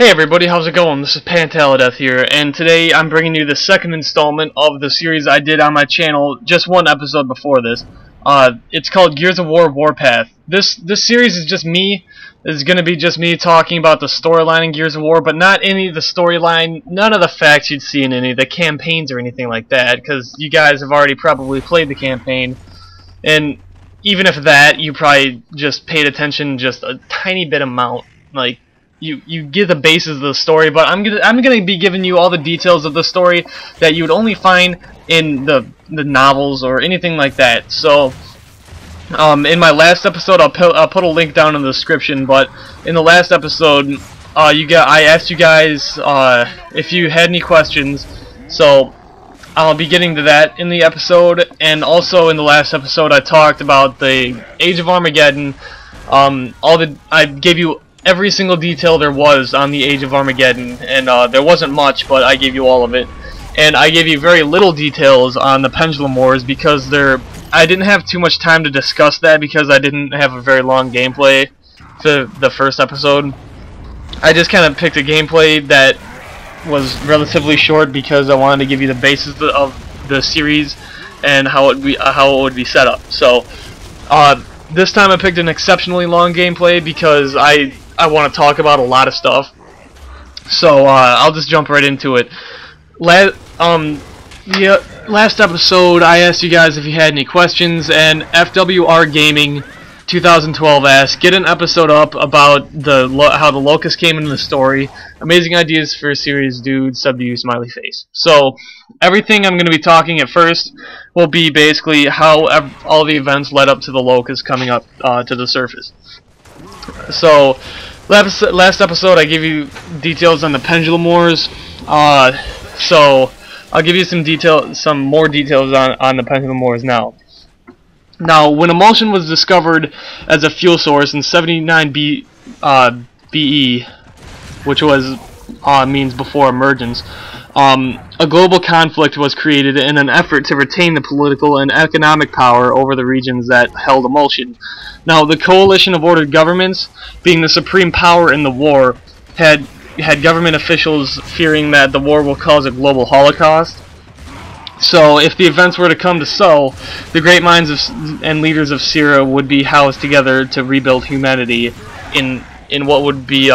Hey everybody, how's it going? This is Pantaladeth here, and today I'm bringing you the second installment of the series I did on my channel just one episode before this. It's called Gears of War Warpath. This series is just me. It's going to be just me talking about the storyline in Gears of War, but not any of the storyline, none of the facts you'd see in any of the campaigns or anything like that, because you guys have already probably played the campaign, and even if that, you probably just paid attention just a tiny bit amount, like you get the basis of the story, but I'm gonna be giving you all the details of the story that you would only find in the novels or anything like that. So, in my last episode, I'll put a link down in the description. But in the last episode, I asked you guys if you had any questions. So I'll be getting to that in the episode, and also in the last episode, I talked about the Age of Armageddon. I gave you every single detail there was on the Age of Armageddon, and there wasn't much, but I gave you all of it. And I gave you very little details on the Pendulum Wars because I didn't have too much time to discuss that because I didn't have a very long gameplay for the first episode. I just kind of picked a gameplay that was relatively short because I wanted to give you the basis of the series and how it would be set up. So this time I picked an exceptionally long gameplay because I want to talk about a lot of stuff. So I'll just jump right into it. Last episode I asked you guys if you had any questions, and FWR Gaming 2012 asked, get an episode up about how the Locust came into the story. Amazing ideas for a series, dude. Sub-to-you, smiley face. So everything I'm going to be talking at first will be basically how all the events led up to the Locust coming up to the surface. So last episode I gave you details on the Pendulum Wars. So I'll give you some more details on the Pendulum Wars now. Now, when emulsion was discovered as a fuel source in 79 BE, which means before emergence, a global conflict was created in an effort to retain the political and economic power over the regions that held emulsion. Now, the coalition of ordered governments, being the supreme power in the war, had government officials fearing that the war will cause a global holocaust. So, if the events were to come to so, the great minds and leaders of Syria would be housed together to rebuild humanity in what would be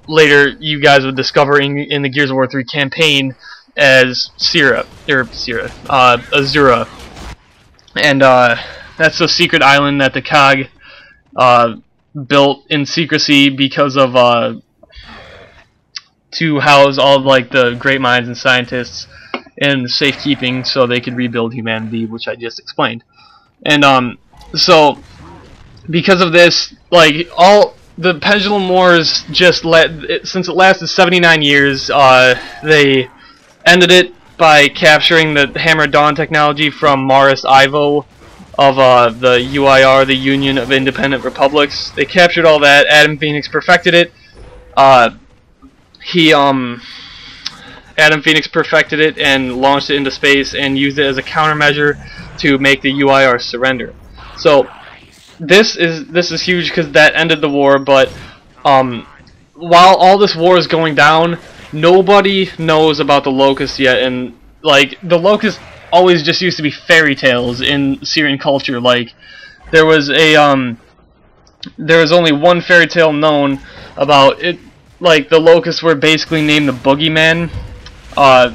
later you guys would discover in the Gears of War 3 campaign as Azura. And that's the secret island that the COG built in secrecy because of to house all like the great minds and scientists in safekeeping so they could rebuild humanity, which I just explained. And so because of this, like all the Pendulum Wars since it lasted 79 years, they ended it by capturing the Hammer Dawn technology from Maris Ivo of the UIR, the Union of Independent Republics. They captured all that. Adam Fenix perfected it. Adam Fenix perfected it and launched it into space and used it as a countermeasure to make the UIR surrender. So this is huge because that ended the war. But while all this war is going down, nobody knows about the Locust yet. And like the Locust always just used to be fairy tales in Syrian culture. Like there was only one fairy tale known about it. Like the Locusts were basically named the Boogeyman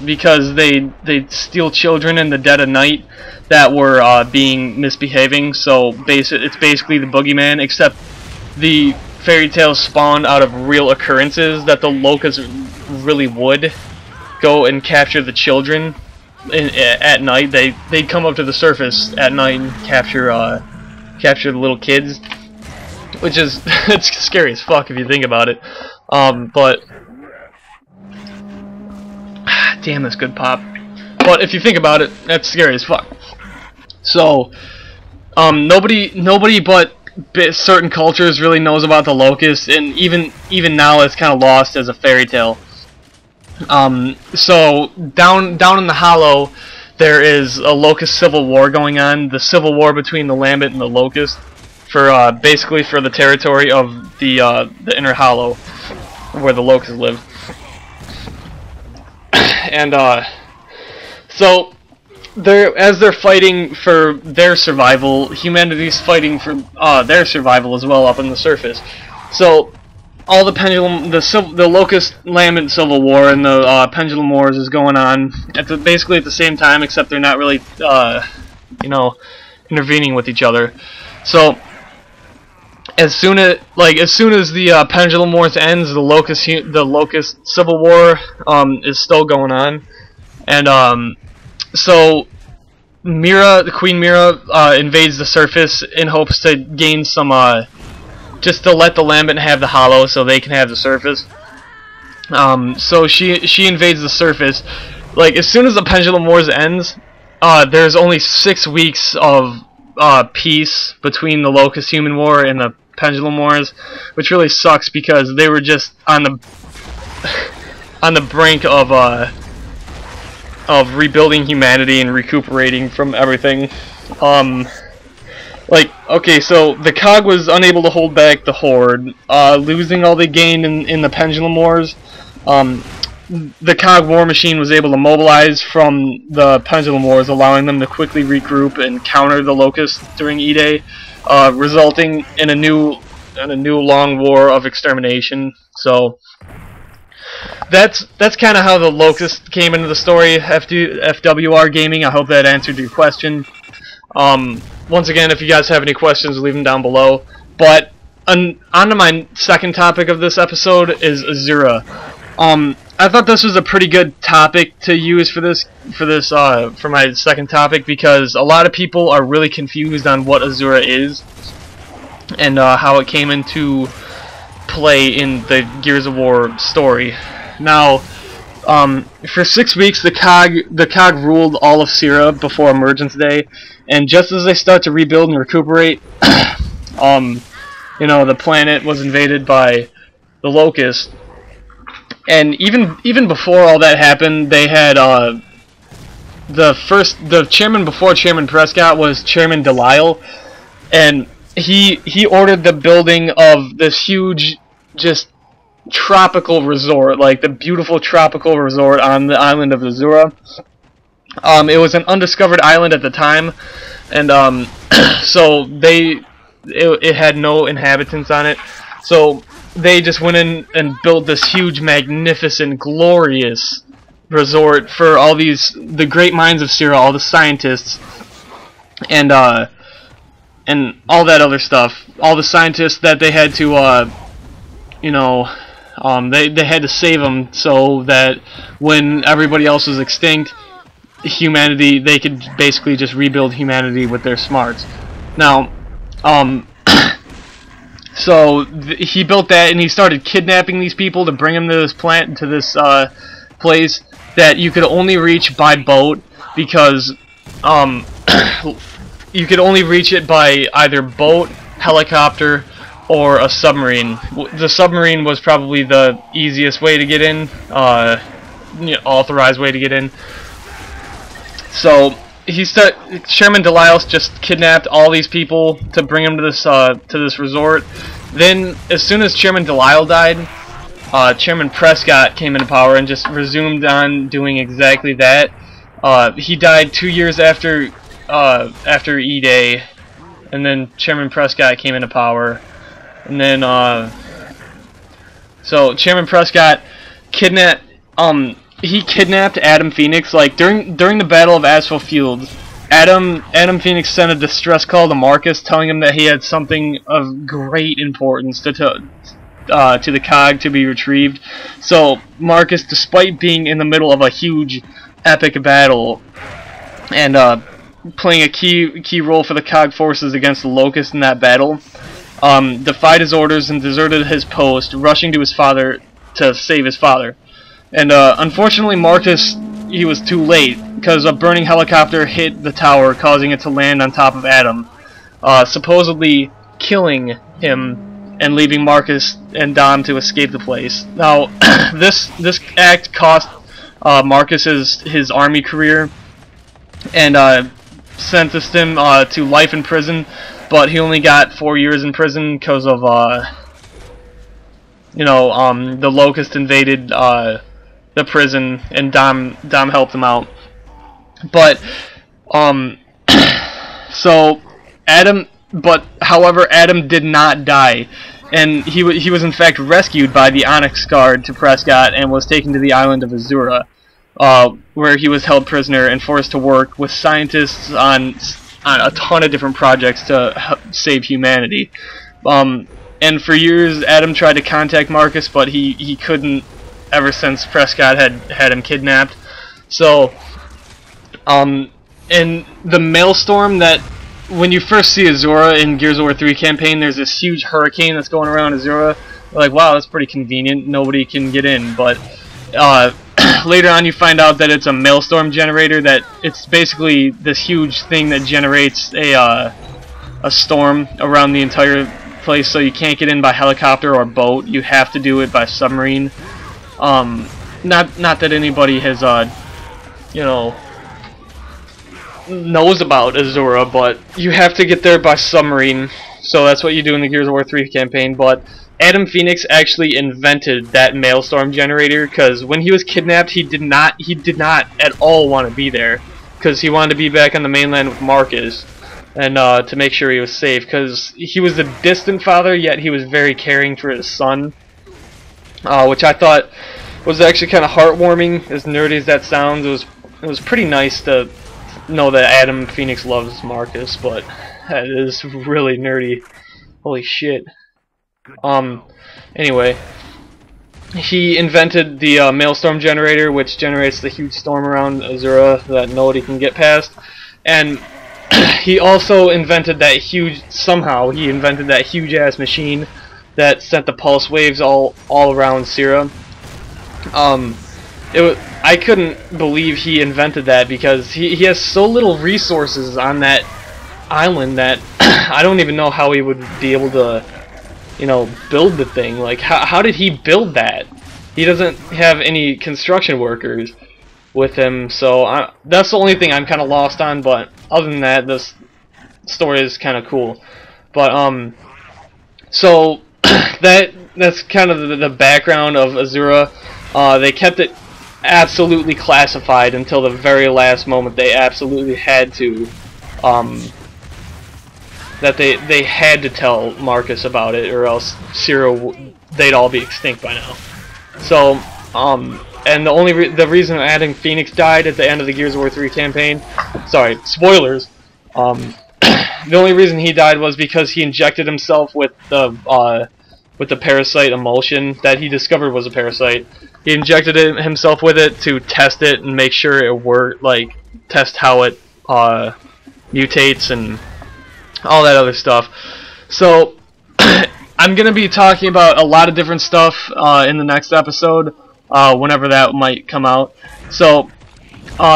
because they steal children in the dead of night that were being misbehaving. So it's basically the Boogeyman, except the fairy tales spawned out of real occurrences that the Locusts really would go and capture the children at night. They'd come up to the surface at night and capture the little kids, which is it's scary as fuck if you think about it. But damn, that's good pop. But if you think about it, that's scary as fuck. So nobody but certain cultures really knows about the Locust, and even now it's kind of lost as a fairy tale. So down in the Hollow, there is a Locust civil war going on. The civil war between the Lambent and the Locust for basically for the territory of the Inner Hollow. where the locusts live. And so as they're fighting for their survival, humanity's fighting for their survival as well up on the surface. So all the pendulum, the Locust Lambent Civil War and the Pendulum Wars is going on basically at the same time, except they're not really, you know, intervening with each other. So as soon as the Pendulum Wars ends, the Locust Civil War is still going on, and so the Queen Mira invades the surface in hopes to gain some just to let the Lambent have the hollow so they can have the surface. So she invades the surface. Like, as soon as the Pendulum Wars ends, there's only 6 weeks of peace between the Locust Human War and the Pendulum Wars, which really sucks because they were just on the on the brink of rebuilding humanity and recuperating from everything. Like, okay, so the Cog was unable to hold back the Horde, losing all they gained in the Pendulum Wars. The Cog War Machine was able to mobilize from the Pendulum Wars, allowing them to quickly regroup and counter the Locusts during E-Day, resulting in a new long war of extermination. So that's kind of how the Locust came into the story. FWR Gaming, I hope that answered your question. Once again, if you guys have any questions, leave them down below. But on to my second topic of this episode is Azura. I thought this was a pretty good topic to use for my second topic, because a lot of people are really confused on what Azura is and how it came into play in the Gears of War story. Now, for 6 weeks, the Cog ruled all of Sierra before Emergence Day, and just as they start to rebuild and recuperate, you know, the planet was invaded by the Locusts. And even before all that happened, they had the chairman before Chairman Prescott was Chairman Delisle, and he ordered the building of this huge, just tropical resort, like the beautiful tropical resort on the island of Azura. It was an undiscovered island at the time, and so it had no inhabitants on it. So they just went in and built this huge, magnificent, glorious resort for all the great minds of Sierra, all the scientists, and all that other stuff. All the scientists that they had to, you know, they had to save them so that when everybody else was extinct, humanity, they could basically just rebuild humanity with their smarts. Now, so he built that, and he started kidnapping these people to bring them to this place that you could only reach by boat, because you could only reach it by either boat, helicopter, or a submarine. The submarine was probably the easiest way to get in, you know, authorized way to get in. So Chairman Delisle just kidnapped all these people to bring them to this resort. Then, as soon as Chairman Delisle died, Chairman Prescott came into power and just resumed on doing exactly that. He died 2 years after E-Day, and then Chairman Prescott came into power. And then, so Chairman Prescott kidnapped Adam Fenix. Like, during the Battle of Asphalt Fields, Adam Fenix sent a distress call to Marcus, telling him that he had something of great importance to the Cog to be retrieved. So Marcus, despite being in the middle of a huge, epic battle and playing a key role for the Cog forces against the Locusts in that battle, defied his orders and deserted his post, rushing to his father to save his father. And unfortunately, Marcus, he was too late, because a burning helicopter hit the tower, causing it to land on top of Adam, supposedly killing him and leaving Marcus and Dom to escape the place. Now, this act cost Marcus his army career, and sentenced him to life in prison, but he only got 4 years in prison because of the Locust invaded the prison, and Dom helped him out. But so however, Adam did not die, and he was in fact rescued by the Onyx Guard to Prescott and was taken to the island of Azura, where he was held prisoner and forced to work with scientists on a ton of different projects to save humanity. And for years, Adam tried to contact Marcus, but he couldn't ever since Prescott had him kidnapped. So, in the Maelstrom, that when you first see Azura in Gears of War 3 campaign, there's this huge hurricane that's going around Azura. You're like, wow, that's pretty convenient. Nobody can get in. But later on, you find out that it's a Maelstrom generator. That it's basically this huge thing that generates a storm around the entire place, so you can't get in by helicopter or boat. You have to do it by submarine. Not that anybody has knows about Azura, but you have to get there by submarine. So that's what you do in the Gears of War 3 campaign. But Adam Fenix actually invented that Maelstrom generator, because when he was kidnapped, he did not at all want to be there, because he wanted to be back on the mainland with Marcus, and to make sure he was safe, because he was a distant father, yet he was very caring for his son, which I thought was actually kind of heartwarming. As nerdy as that sounds, it was pretty nice to know that Adam Fenix loves Marcus, but that is really nerdy. Holy shit. Anyway, he invented the Maelstrom generator, which generates the huge storm around Azura that nobody can get past, and he also invented that huge ass machine that sent the pulse waves all around Sierra. I couldn't believe he invented that, because he has so little resources on that island that I don't even know how he would be able to, build the thing. Like, how did he build that? He doesn't have any construction workers with him, so that's the only thing I'm kind of lost on. But other than that, this story is kind of cool. But so that's kind of the background of Azura. They kept it absolutely classified until the very last moment. They absolutely had to, that they had to tell Marcus about it, or else they'd all be extinct by now. So, and the reason Adam Fenix died at the end of the Gears of War 3 campaign, sorry, spoilers. The only reason he died was because he injected himself with the parasite emulsion that he discovered was a parasite. He injected himself with it to test it and make sure it worked, like test how it mutates and all that other stuff. So I'm gonna be talking about a lot of different stuff in the next episode, whenever that might come out. So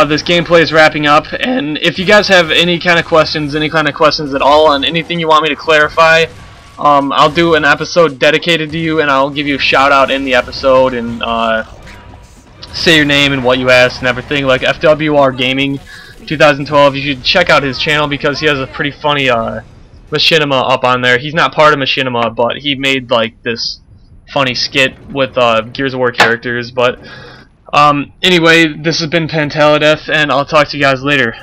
this gameplay is wrapping up, and if you guys have any kind of questions at all on anything you want me to clarify, I'll do an episode dedicated to you, and I'll give you a shout out in the episode, and say your name and what you asked and everything. Like FWR Gaming 2012, you should check out his channel, because he has a pretty funny machinima up on there. He's not part of machinima, but he made like this funny skit with Gears of War characters. But anyway, this has been Pantalideth, and I'll talk to you guys later.